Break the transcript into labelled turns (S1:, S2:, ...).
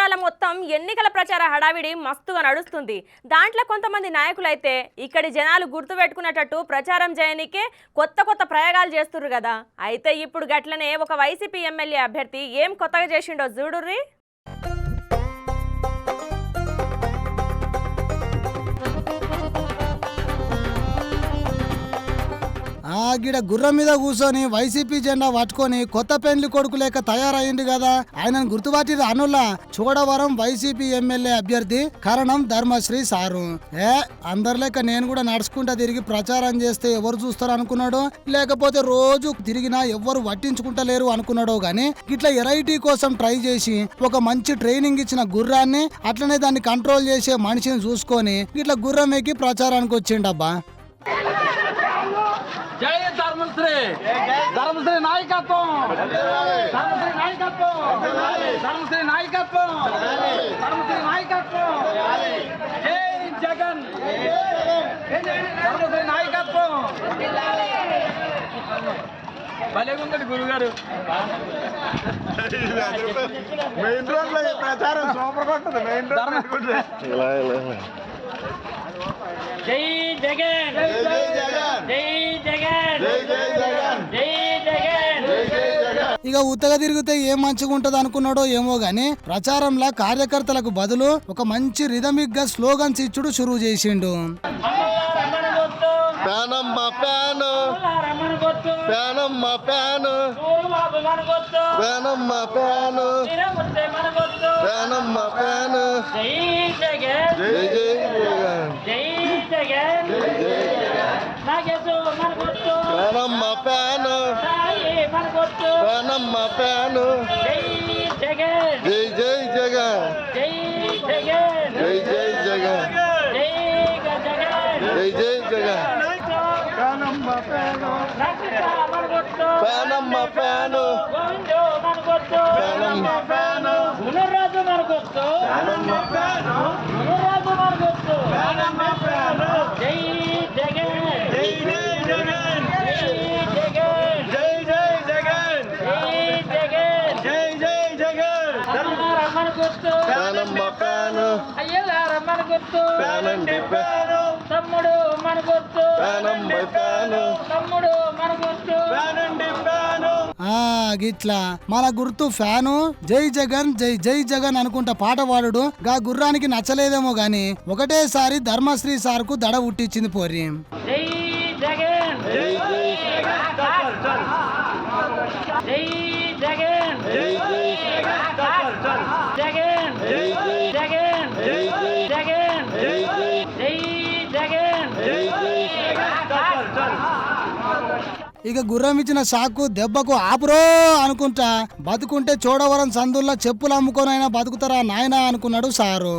S1: జిల్లాల మొత్తం ఎన్నికల ప్రచార హడావిడి మస్తుగా నడుస్తుంది. దాంట్లో కొంతమంది నాయకులైతే ఇక్కడి జనాలు గుర్తుపెట్టుకునేటట్టు ప్రచారం చేయనికే కొత్త కొత్త ప్రయోగాలు చేస్తుర్రు కదా. అయితే ఇప్పుడు గట్లనే ఒక వైసీపీ ఎమ్మెల్యే అభ్యర్థి ఏం కొత్తగా చేసిండో చూడుర్రి.
S2: గిడ గుర్రం మీద కూర్చొని వైసీపీ జెండా పట్టుకొని కొత్త పెండ్లి కొడుకు లేక తయారయ్యింది కదా. ఆయనను గుర్తుపట్టి అనుల్లా చూడవరం వైసీపీ ఎమ్మెల్యే అభ్యర్థి కరణం ధర్మశ్రీ సారు. అందరు లెక్క నేను కూడా నడుచుకుంటా తిరిగి ప్రచారం చేస్తే ఎవరు చూస్తారు అనుకున్నాడు, లేకపోతే రోజు తిరిగినా ఎవరు పట్టించుకుంటలేరు అనుకున్నాడో గాని ఇట్లా ఎరైటీ కోసం ట్రై చేసి ఒక మంచి ట్రైనింగ్ ఇచ్చిన గుర్రాన్ని అట్లనే దాన్ని కంట్రోల్ చేసే మనిషిని చూసుకొని ఇట్లా గుర్రం ఎక్కి ప్రచారానికి వచ్చిండబ్బా.
S3: జై ధర్మశ్రీ, ధర్మశ్రీ నాయకత్వం, ధర్మశ్రీ నాయకత్వం, ధర్మశ్రీ నాయకత్వం, ధర్మశ్రీ నాయకత్వం, జై జగన్, ధర్మశ్రీ నాయకత్వం. భలేగుందండి గురుగారు.
S4: మెయిన్ రోడ్ లో ప్రచారం సూపర్ కొట్టదు. మెయిన్ రోడ్
S3: జై జగన్, జై జగన్, జై జగన్, జై జగన్, జై జగన్.
S2: ఇక ఉత్తగా తిరిగితే ఏం మంచిగా ఉంటది అనుకున్నాడో ఏమో గాని ప్రచారంలో కార్యకర్తలకు బదులు ఒక మంచి రిథమిక్ గా స్లోగన్స్ ఇచ్చుడు షురూ చేసిండు.
S4: ప్యానమ్మ ప్యాను, ప్యానమ్మ ప్యాను, ప్యానమ్మ ప్యాను, ప్యానమ్మ ప్యాను,
S3: జై జగన్,
S4: జై జై జగన్,
S3: జై జగన్, నాగేశు మనగొట్టు,
S4: ప్యానమ్మ ప్యాను,
S3: సాయి మనగొట్టు,
S4: ప్యానమ్మ ప్యాను,
S3: జై జగన్,
S4: జై జై జగన్,
S3: జై జగన్,
S4: జై జై జగన్,
S3: జై జగన్,
S4: జై జై జగన్,
S3: ప్యానమ్మ ప్యాను,
S4: ప్యానమ్మ ప్యాను,
S3: గోవిందో మనగొట్టు,
S4: ప్యానమ్మ ప్యాను,
S3: మునరాజు మనగొట్టు,
S4: ప్యానమ్మ ప్యాను,
S3: మునరాజు మనగొట్టు,
S4: ప్యానమ్మ ప్యాను,
S3: జై జగన్,
S4: జై జై జగన్,
S3: జై జగన్,
S4: జై జై జగన్,
S3: జై జగన్,
S4: జై జై జగన్,
S3: మనగొట్టు,
S4: ప్యానమ్మ ప్యాను,
S3: అయ్యలార మనగొట్టు,
S4: ప్యానండి ప్యాను,
S3: తమ్ముడు మనగొట్టు,
S4: ప్యానమ్మ ప్యాను,
S3: తమ్ముడు మనగొట్టు,
S4: ప్యానండి ప్యాను.
S2: గిట్లా మన గుర్తు ఫ్యాను, జై జగన్ జై జై జగన్ అనుకుంటా పాట పాడుడు గా గుర్రానికి నచ్చలేదేమో గాని ఒకటేసారి ధర్మశ్రీ సార్ కు దడ ఉట్టించింది పోరి.
S3: జై జగన్,
S4: జై జై
S3: జై జగన్,
S4: జై జై
S3: జగన్,
S4: జై జై
S3: జగన్,
S4: జై జై
S3: జగన్,
S4: జై జై
S3: జై జగన్,
S4: జై జై.
S2: ఇక గుర్రం ఇచ్చిన షాకు దెబ్బకు ఆపురో అనుకుంటా బతుకుంటే చూడవరం సందుల్లో చెప్పులు అమ్ముకోనైనా బతుకుతారా నాయనా అనుకున్నాడు సారు.